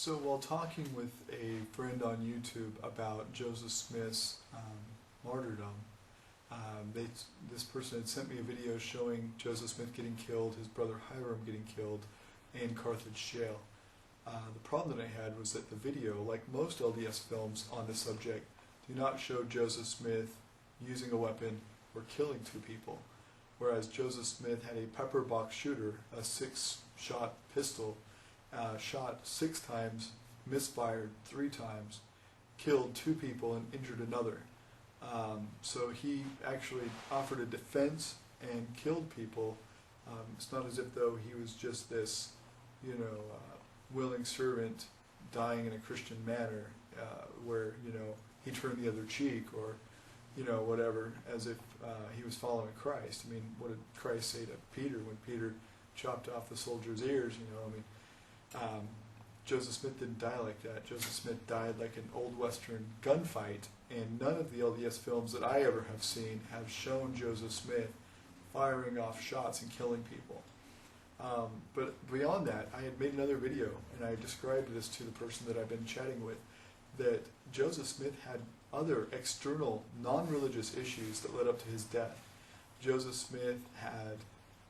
So while talking with a friend on YouTube about Joseph Smith's martyrdom, this person had sent me a video showing Joseph Smith getting killed, his brother Hiram getting killed, in Carthage jail. The problem that I had was that the video, like most LDS films on the subject, do not show Joseph Smith using a weapon or killing two people, whereas Joseph Smith had a pepper box shooter, a 6-shot pistol, shot 6 times, misfired 3 times, killed 2 people and injured another. So he actually offered a defense and killed people. It's not as if though he was just this, willing servant dying in a Christian manner, where, he turned the other cheek or, whatever, as if he was following Christ. I mean, what did Christ say to Peter when Peter chopped off the soldier's ears? Joseph Smith didn't die like that. Joseph Smith died like an old Western gunfight, and none of the LDS films that I ever have seen have shown Joseph Smith firing off shots and killing people. But beyond that, I had made another video, and I described this to the person that I've been chatting with, that Joseph Smith had other external, non-religious issues that led up to his death. Joseph Smith had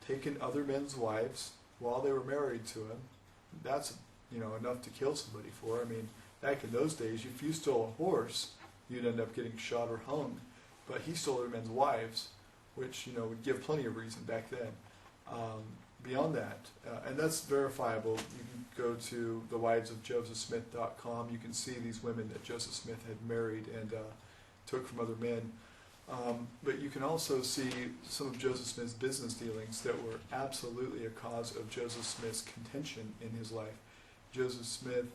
taken other men's wives while they were married to him. That's, enough to kill somebody for. I mean, back in those days, if you stole a horse, you'd end up getting shot or hung. But he stole other men's wives, which, would give plenty of reason back then. Beyond that, and that's verifiable, you can go to thewivesofjosephsmith.com. You can see these women that Joseph Smith had married and took from other men. But you can also see some of Joseph Smith's business dealings that were absolutely a cause of Joseph Smith's contention in his life. Joseph Smith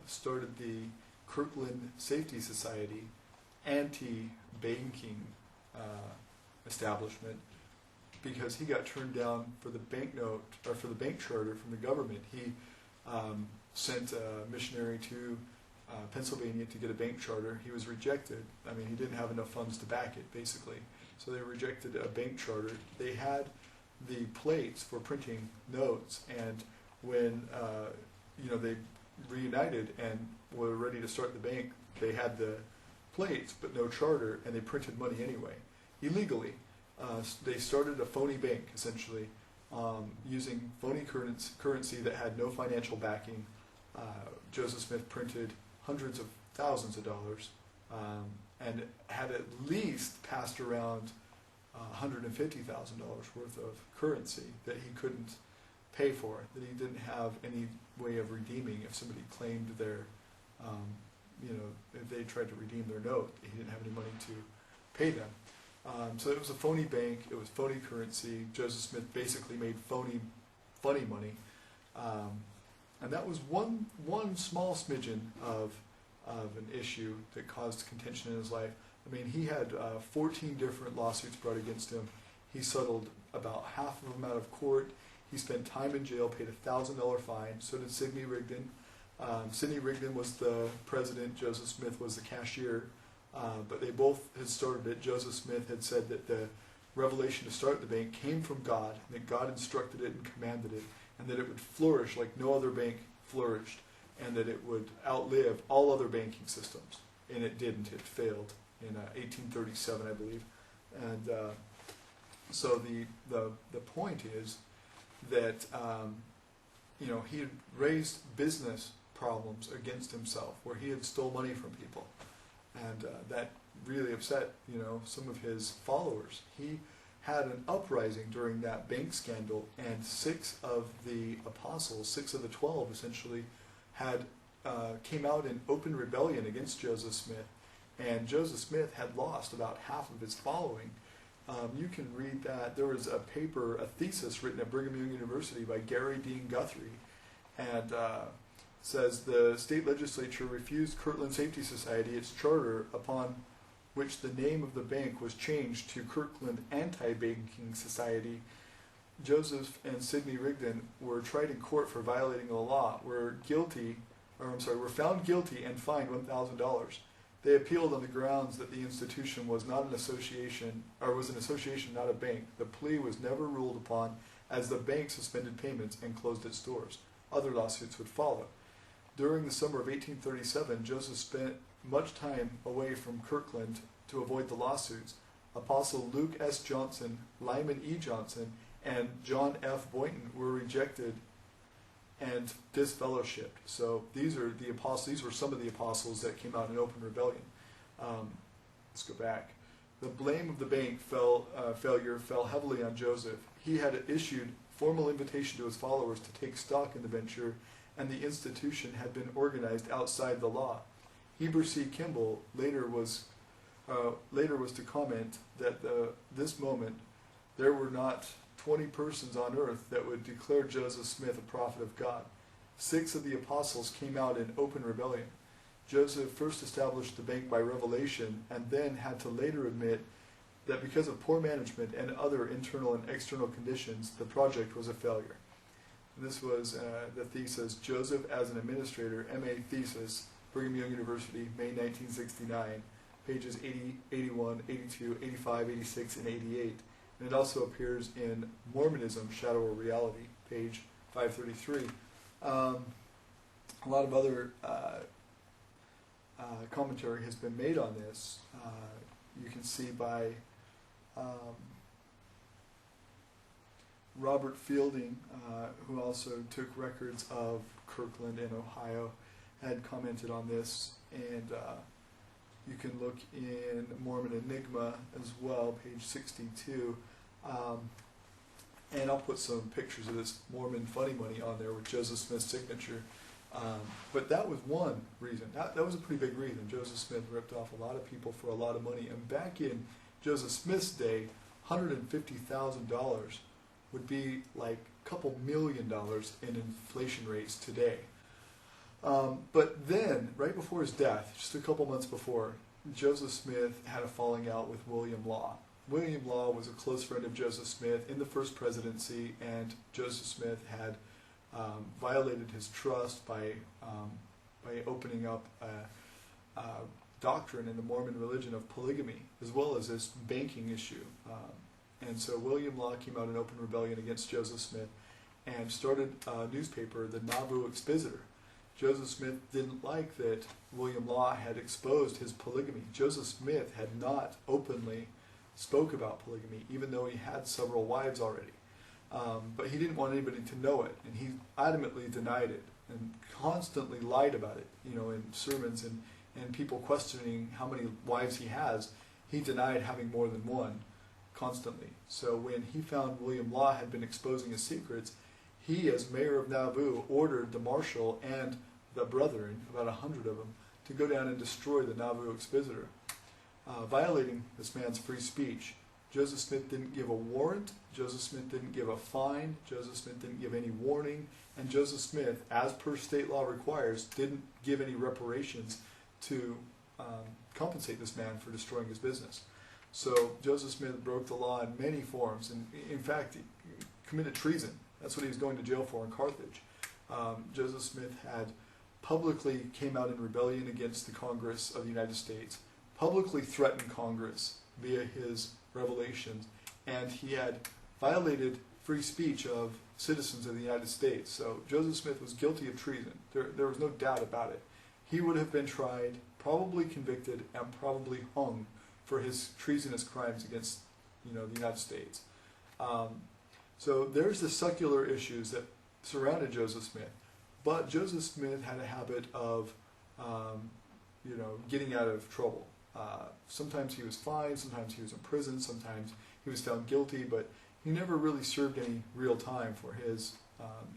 started the Kirtland Safety Society, anti-banking establishment, because he got turned down for the banknote, or for the bank charter from the government. He sent a missionary to Pennsylvania to get a bank charter. He was rejected. I mean, he didn't have enough funds to back it, basically. So they rejected a bank charter. They had the plates for printing notes, and when they reunited and were ready to start the bank, they had the plates but no charter, and they printed money anyway, illegally. They started a phony bank, essentially, using phony currency that had no financial backing. Joseph Smith printed hundreds of thousands of dollars and had at least passed around $150,000 worth of currency that he couldn't pay for, that he didn't have any way of redeeming if somebody claimed their, if they tried to redeem their note, he didn't have any money to pay them. So it was a phony bank, it was phony currency. Joseph Smith basically made funny money. And that was one small smidgen of an issue that caused contention in his life. I mean, he had 14 different lawsuits brought against him. He settled about half of them out of court. He spent time in jail, paid a $1,000 fine. So did Sidney Rigdon. Sidney Rigdon was the president. Joseph Smith was the cashier. But they both had started it. Joseph Smith had said that the revelation to start the bank came from God, that God instructed it and commanded it, and that it would flourish like no other bank flourished, and that it would outlive all other banking systems. And it didn't. It failed in 1837, I believe. And so the point is that he had raised business problems against himself, where he had stole money from people. And that really upset, some of his followers. He had an uprising during that bank scandal, and 6 of the apostles, 6 of the 12 essentially, came out in open rebellion against Joseph Smith. And Joseph Smith had lost about half of his following. You can read that. There was a thesis written at Brigham Young University by Gary Dean Guthrie, and says the state legislature refused Kirtland Safety Society its charter, upon which the name of the bank was changed to Kirtland Anti-Banking Society. Joseph and Sidney Rigdon were tried in court for violating the law, were found guilty and fined $1,000. They appealed on the grounds that the institution was not an association, or was an association, not a bank. The plea was never ruled upon, as the bank suspended payments and closed its doors. Other lawsuits would follow. During the summer of 1837, Joseph spent much time away from Kirtland to avoid the lawsuits. Apostle Luke S. Johnson, Lyman E. Johnson, and John F. Boynton were rejected and disfellowshipped. So these are the apostles. These were some of the apostles that came out in open rebellion. Let's go back. The blame of the bank failure fell heavily on Joseph. He had issued formal invitation to his followers to take stock in the venture, and the institution had been organized outside the law. Heber C. Kimball later was to comment that this moment there were not 20 persons on earth that would declare Joseph Smith a prophet of God. 6 of the apostles came out in open rebellion. Joseph first established the bank by revelation and then had to later admit that because of poor management and other internal and external conditions, the project was a failure. And this was the thesis, Joseph as an Administrator, M.A. thesis, Brigham Young University, May 1969, pages 80, 81, 82, 85, 86, and 88. And it also appears in Mormonism, Shadow or Reality, page 533. A lot of other commentary has been made on this. You can see by Robert Fielding, who also took records of Kirtland in Ohio, had commented on this, and you can look in Mormon Enigma as well, page 62. And I'll put some pictures of this Mormon funny money on there with Joseph Smith's signature. But that was one reason. That was a pretty big reason. Joseph Smith ripped off a lot of people for a lot of money. And back in Joseph Smith's day, $150,000 would be like a couple $1 million in inflation rates today. But then, right before his death, just a couple months before, Joseph Smith had a falling out with William Law. William Law was a close friend of Joseph Smith in the first presidency, and Joseph Smith had violated his trust by opening up a doctrine in the Mormon religion of polygamy, as well as this banking issue. And so William Law came out in open rebellion against Joseph Smith and started a newspaper, the Nauvoo Expositor. Joseph Smith didn't like that William Law had exposed his polygamy. Joseph Smith had not openly spoke about polygamy, even though he had several wives already. But he didn't want anybody to know it, and he adamantly denied it and constantly lied about it, in sermons and people questioning how many wives he has. He denied having more than one constantly. So when he found William Law had been exposing his secrets, he, as mayor of Nauvoo, ordered the marshal and the brethren, about 100 of them, to go down and destroy the Nauvoo Expositor, violating this man's free speech. Joseph Smith didn't give a warrant, Joseph Smith didn't give a fine, Joseph Smith didn't give any warning, and Joseph Smith, as per state law requires, didn't give any reparations to compensate this man for destroying his business. So Joseph Smith broke the law in many forms, and in fact, he committed treason. That's what he was going to jail for in Carthage. Joseph Smith had publicly came out in rebellion against the Congress of the United States, publicly threatened Congress via his revelations, and he had violated free speech of citizens of the United States. So Joseph Smith was guilty of treason. There was no doubt about it. He would have been tried, probably convicted, and probably hung for his treasonous crimes against the United States. So there's the secular issues that surrounded Joseph Smith. But Joseph Smith had a habit of, getting out of trouble. Sometimes he was fined, sometimes he was in prison, sometimes he was found guilty, but he never really served any real time for his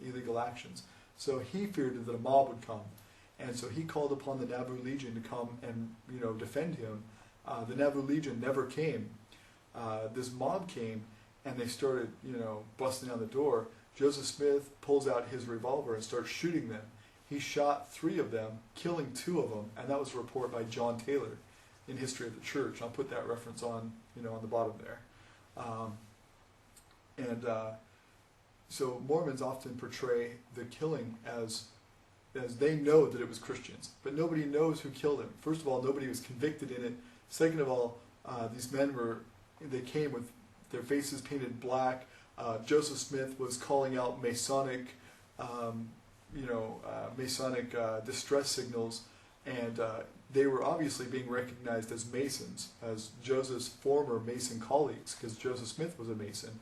illegal actions. So he feared that a mob would come, and so he called upon the Nauvoo Legion to come and defend him. The Nauvoo Legion never came. This mob came, and they started busting down the door. Joseph Smith pulls out his revolver and starts shooting them. He shot 3 of them, killing 2 of them, and that was a report by John Taylor in History of the Church. I'll put that reference on on the bottom there. So Mormons often portray the killing as they know that it was Christians, but nobody knows who killed him. First of all, nobody was convicted in it. Second of all, these men they came with their faces painted black. Joseph Smith was calling out Masonic Masonic distress signals, and they were obviously being recognized as Masons, as Joseph's former Mason colleagues, because Joseph Smith was a Mason.